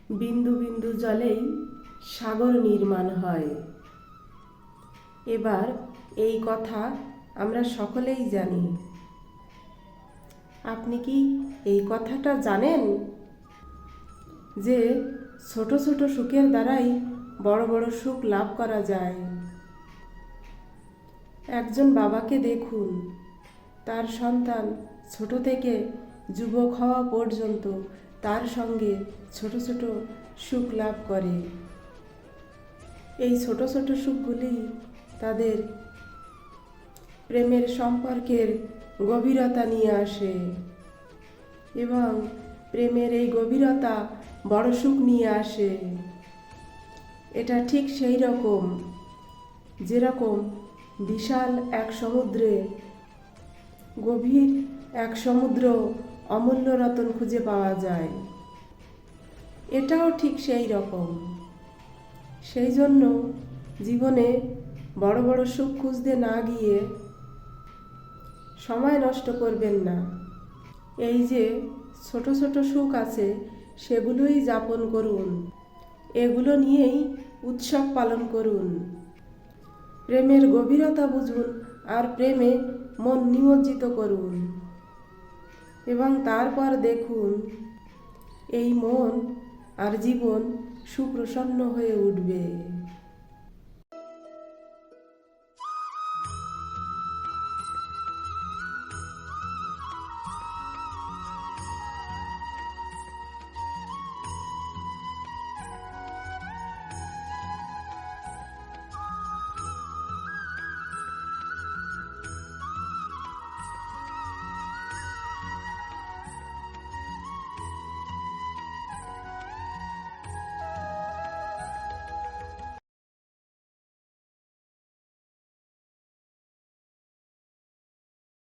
বিন্দু বিন্দু জলেই সাগর নির্মাণ হয়। এবার এই কথা আমরা সকলেই জানি। আপনি কি এই কথাটা জানেন যে ছোট ছোট সুখের দ্বারাই বড় বড় সুখ লাভ করা যায়? একজন বাবাকে দেখুন, তার সন্তান ছোট থেকে যুবক হওয়া পর্যন্ত তার সঙ্গে ছোট ছোট সুখ লাভ করে। এই ছোট ছোট সুখগুলি তাদের প্রেমের সম্পর্কের গভীরতা নিয়ে আসে এবং প্রেমের এই গভীরতা বড় সুখ নিয়ে আসে। এটা ঠিক সেই রকম যেরকম বিশাল এক সমুদ্রে গভীর এক সমুদ্র অমূল্য রত্ন খুঁজে পাওয়া যায়, এটাও ঠিক সেই রকম। সেই জন্য জীবনে বড় বড় সুখ খুঁজতে না গিয়ে সময় নষ্ট করবেন না। এই যে ছোট ছোট সুখ আছে সেগুলোই যাপন করুন, এগুলো নিয়েই উৎসব পালন করুন। প্রেমের গভীরতা বুঝুন আর প্রেমে মন নিমজ্জিত করুন এবং তারপর দেখুন এই মন আর জীবন সুপ্রসন্ন হয়ে উঠবে।